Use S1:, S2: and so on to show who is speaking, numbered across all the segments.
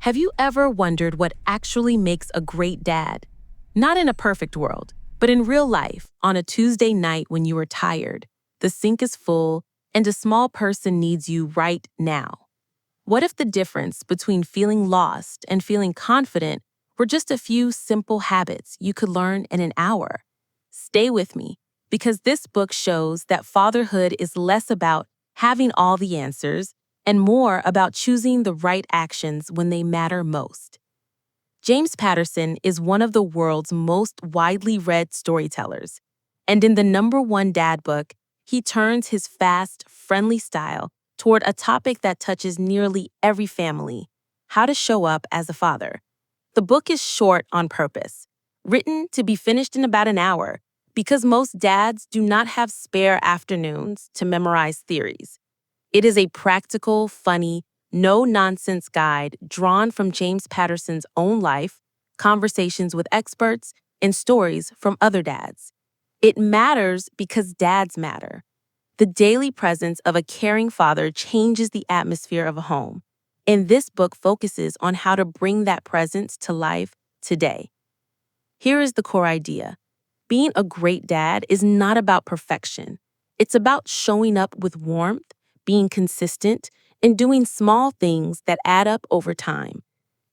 S1: Have you ever wondered what actually makes a great dad? Not in a perfect world, but in real life, on a Tuesday night when you are tired, the sink is full, and a small person needs you right now. What if the difference between feeling lost and feeling confident were just a few simple habits you could learn in an hour? Stay with me, because this book shows that fatherhood is less about having all the answers and more about choosing the right actions when they matter most. James Patterson is one of the world's most widely read storytellers, and in the #1 dad book, he turns his fast, friendly style toward a topic that touches nearly every family: how to show up as a father. The book is short on purpose, written to be finished in about an hour, because most dads do not have spare afternoons to memorize theories. It is a practical, funny, no-nonsense guide drawn from James Patterson's own life, conversations with experts, and stories from other dads. It matters because dads matter. The daily presence of a caring father changes the atmosphere of a home, and this book focuses on how to bring that presence to life today. Here is the core idea. Being a great dad is not about perfection. It's about showing up with warmth, being consistent, and doing small things that add up over time.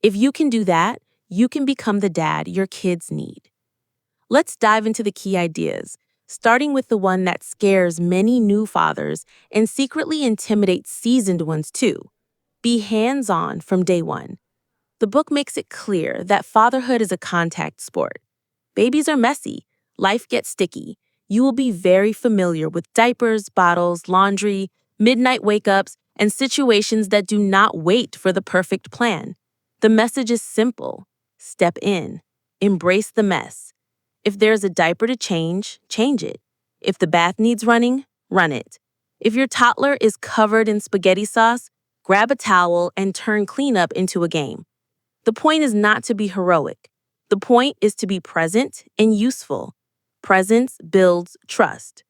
S1: If you can do that, you can become the dad your kids need. Let's dive into the key ideas, starting with the one that scares many new fathers and secretly intimidates seasoned ones too. Be hands-on from day one. The book makes it clear that fatherhood is a contact sport. Babies are messy. Life gets sticky. You will be very familiar with diapers, bottles, laundry, midnight wake-ups, and situations that do not wait for the perfect plan. The message is simple. Step in. Embrace the mess. If there's a diaper to change, change it. If the bath needs running, run it. If your toddler is covered in spaghetti sauce, grab a towel and turn cleanup into a game. The point is not to be heroic. The point is to be present and useful. Presence builds trust.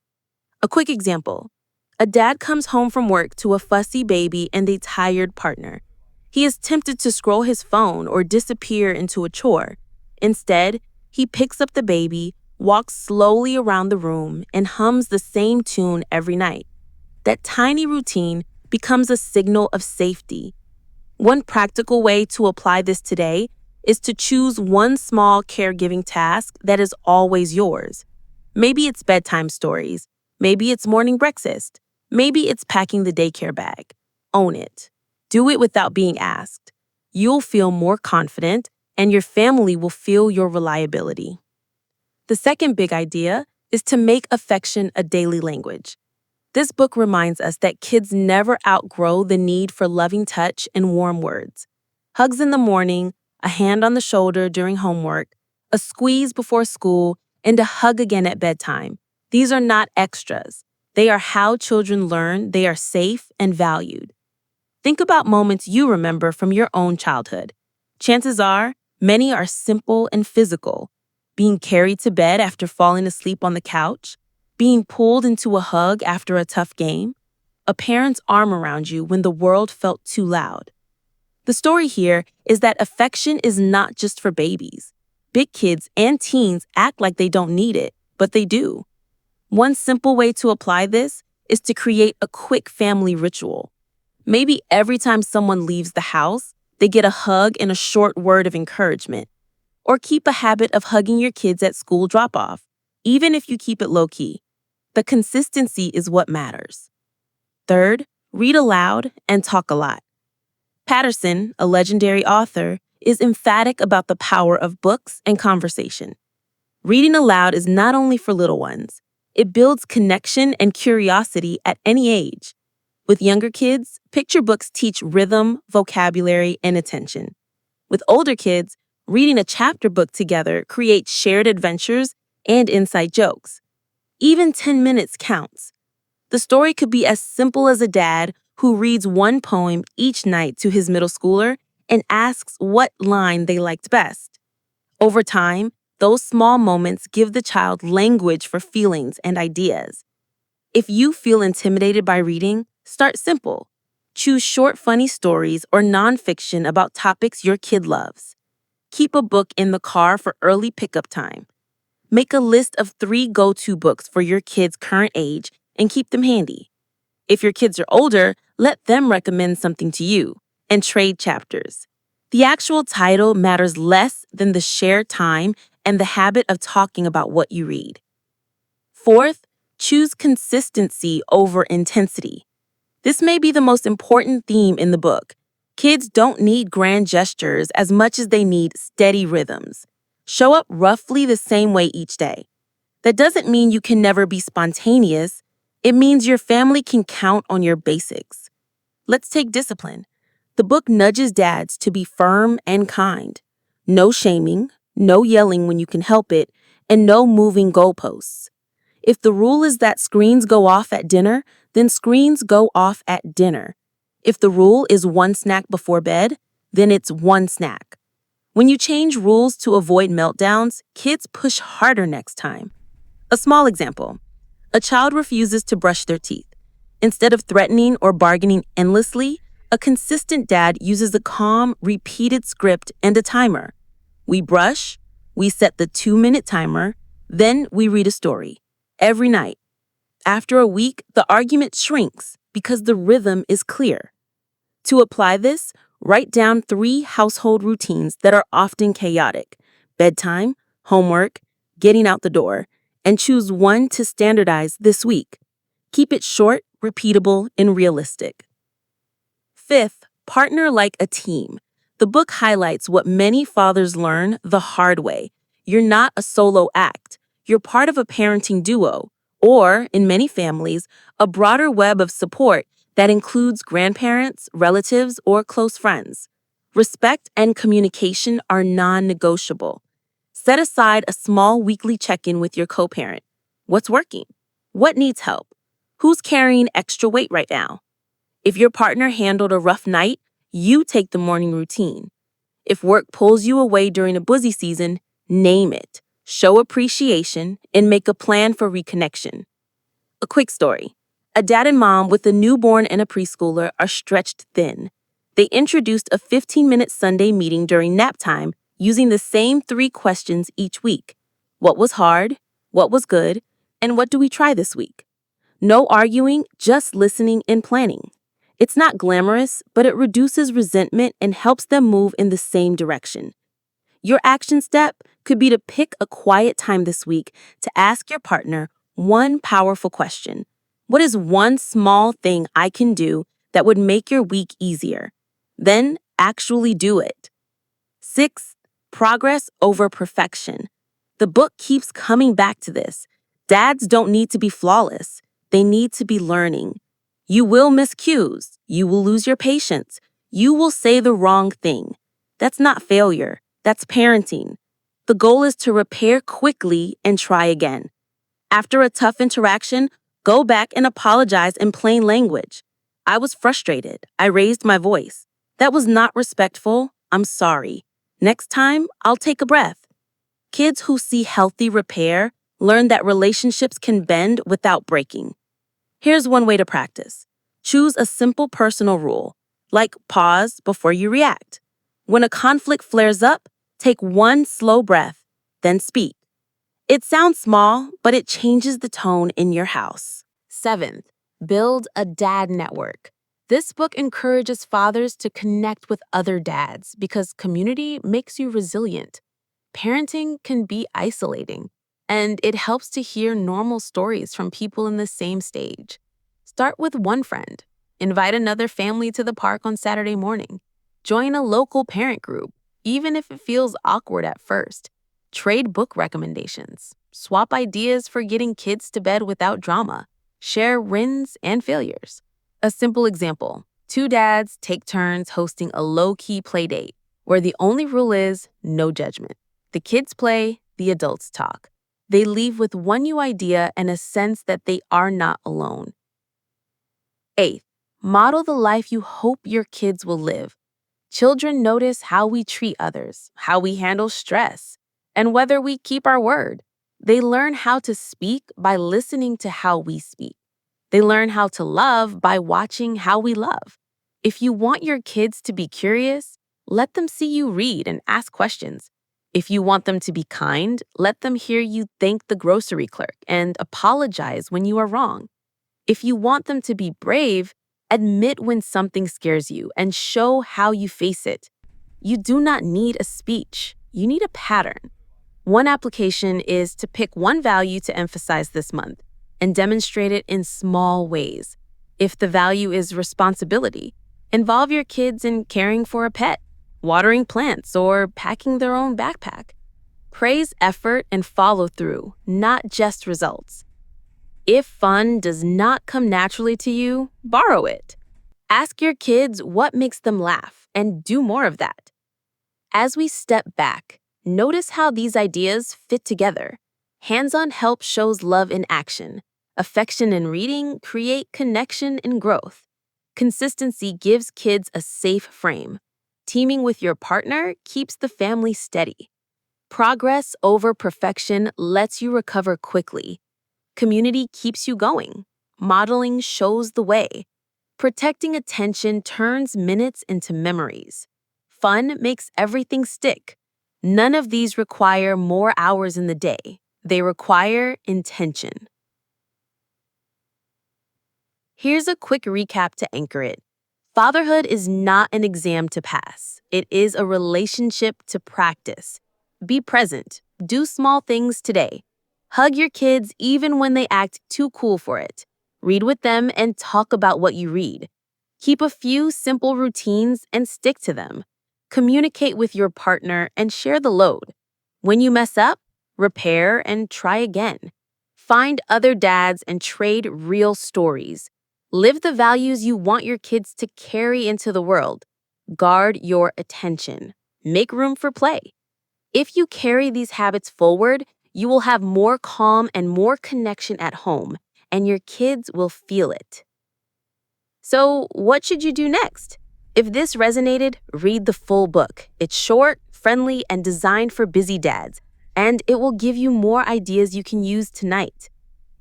S1: A quick example. A dad comes home from work to a fussy baby and a tired partner. He is tempted to scroll his phone or disappear into a chore. Instead, he picks up the baby, walks slowly around the room, and hums the same tune every night. That tiny routine becomes a signal of safety. One practical way to apply this today is to choose one small caregiving task that is always yours. Maybe it's bedtime stories. Maybe it's morning breakfast. Maybe it's packing the daycare bag. Own it. Do it without being asked. You'll feel more confident, and your family will feel your reliability. The second big idea is to make affection a daily language. This book reminds us that kids never outgrow the need for loving touch and warm words. Hugs in the morning, a hand on the shoulder during homework, a squeeze before school, and a hug again at bedtime. These are not extras. They are how children learn they are safe and valued. Think about moments you remember from your own childhood. Chances are, many are simple and physical. Being carried to bed after falling asleep on the couch, being pulled into a hug after a tough game, a parent's arm around you when the world felt too loud. The story here is that affection is not just for babies. Big kids and teens act like they don't need it, but they do. One simple way to apply this is to create a quick family ritual. Maybe every time someone leaves the house, they get a hug and a short word of encouragement. Or keep a habit of hugging your kids at school drop-off, even if you keep it low-key. The consistency is what matters. Third, read aloud and talk a lot. Patterson, a legendary author, is emphatic about the power of books and conversation. Reading aloud is not only for little ones. It builds connection and curiosity at any age. With younger kids, picture books teach rhythm, vocabulary, and attention. With older kids, reading a chapter book together creates shared adventures and inside jokes. Even 10 minutes counts. The story could be as simple as a dad who reads one poem each night to his middle schooler and asks what line they liked best. Over time, those small moments give the child language for feelings and ideas. If you feel intimidated by reading, start simple. Choose short, funny stories or nonfiction about topics your kid loves. Keep a book in the car for early pickup time. Make a list of 3 go-to books for your kid's current age and keep them handy. If your kids are older, let them recommend something to you and trade chapters. The actual title matters less than the shared time and the habit of talking about what you read. Fourth, choose consistency over intensity. This may be the most important theme in the book. Kids don't need grand gestures as much as they need steady rhythms. Show up roughly the same way each day. That doesn't mean you can never be spontaneous. It means your family can count on your basics. Let's take discipline. The book nudges dads to be firm and kind. No shaming, no yelling when you can help it, and no moving goalposts. If the rule is that screens go off at dinner, then screens go off at dinner. If the rule is 1 snack before bed, then it's 1 snack. When you change rules to avoid meltdowns, kids push harder next time. A small example. A child refuses to brush their teeth. Instead of threatening or bargaining endlessly, a consistent dad uses a calm, repeated script and a timer. We brush, we set the 2-minute timer, then we read a story. Every night. After a week, the argument shrinks because the rhythm is clear. To apply this, write down 3 household routines that are often chaotic: bedtime, homework, getting out the door, and choose one to standardize this week. Keep it short, repeatable, and realistic. Fifth, partner like a team. The book highlights what many fathers learn the hard way. You're not a solo act. You're part of a parenting duo, or, in many families, a broader web of support that includes grandparents, relatives, or close friends. Respect and communication are non-negotiable. Set aside a small weekly check-in with your co-parent. What's working? What needs help? Who's carrying extra weight right now? If your partner handled a rough night, you take the morning routine. If work pulls you away during a busy season, name it, show appreciation, and make a plan for reconnection. A quick story. A dad and mom with a newborn and a preschooler are stretched thin. They introduced a 15-minute Sunday meeting during nap time using the same 3 questions each week. What was hard? What was good? And what do we try this week? No arguing, just listening and planning. It's not glamorous, but it reduces resentment and helps them move in the same direction. Your action step could be to pick a quiet time this week to ask your partner one powerful question. What is one small thing I can do that would make your week easier? Then actually do it. 6. Progress over perfection. The book keeps coming back to this. Dads don't need to be flawless. They need to be learning. You will miss cues. You will lose your patience. You will say the wrong thing. That's not failure. That's parenting. The goal is to repair quickly and try again. After a tough interaction, go back and apologize in plain language. I was frustrated. I raised my voice. That was not respectful. I'm sorry. Next time, I'll take a breath. Kids who see healthy repair learn that relationships can bend without breaking. Here's one way to practice. Choose a simple personal rule, like pause before you react. When a conflict flares up, take 1 slow breath, then speak. It sounds small, but it changes the tone in your house. 7th, build a dad network. This book encourages fathers to connect with other dads because community makes you resilient. Parenting can be isolating, and it helps to hear normal stories from people in the same stage. Start with one friend. Invite another family to the park on Saturday morning. Join a local parent group, even if it feels awkward at first. Trade book recommendations. Swap ideas for getting kids to bed without drama. Share wins and failures. A simple example. 2 dads take turns hosting a low-key play date where the only rule is no judgment. The kids play, the adults talk. They leave with one new idea and a sense that they are not alone. 8th, model the life you hope your kids will live. Children notice how we treat others, how we handle stress, and whether we keep our word. They learn how to speak by listening to how we speak. They learn how to love by watching how we love. If you want your kids to be curious, let them see you read and ask questions. If you want them to be kind, let them hear you thank the grocery clerk and apologize when you are wrong. If you want them to be brave, admit when something scares you and show how you face it. You do not need a speech, you need a pattern. One application is to pick one value to emphasize this month and demonstrate it in small ways. If the value is responsibility, involve your kids in caring for a pet, watering plants, or packing their own backpack. Praise effort and follow through, not just results. If fun does not come naturally to you, borrow it. Ask your kids what makes them laugh and do more of that. As we step back, notice how these ideas fit together. Hands-on help shows love in action. Affection and reading create connection and growth. Consistency gives kids a safe frame. Teaming with your partner keeps the family steady. Progress over perfection lets you recover quickly. Community keeps you going. Modeling shows the way. Protecting attention turns minutes into memories. Fun makes everything stick. None of these require more hours in the day. They require intention. Here's a quick recap to anchor it. Fatherhood is not an exam to pass. It is a relationship to practice. Be present. Do small things today. Hug your kids even when they act too cool for it. Read with them and talk about what you read. Keep a few simple routines and stick to them. Communicate with your partner and share the load. When you mess up, repair and try again. Find other dads and trade real stories. Live the values you want your kids to carry into the world. Guard your attention. Make room for play. If you carry these habits forward, you will have more calm and more connection at home, and your kids will feel it. So, what should you do next? If this resonated, read the full book. It's short, friendly, and designed for busy dads, and it will give you more ideas you can use tonight.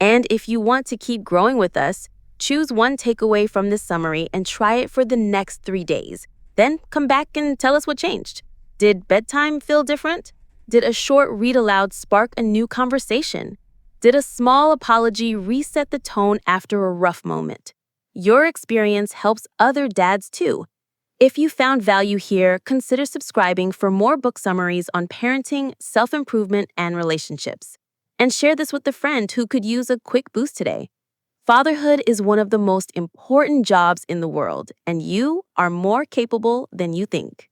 S1: And if you want to keep growing with us, choose one takeaway from this summary and try it for the next 3 days. Then come back and tell us what changed. Did bedtime feel different? Did a short read aloud spark a new conversation? Did a small apology reset the tone after a rough moment? Your experience helps other dads too. If you found value here, consider subscribing for more book summaries on parenting, self-improvement, and relationships. And share this with a friend who could use a quick boost today. Fatherhood is one of the most important jobs in the world, and you are more capable than you think.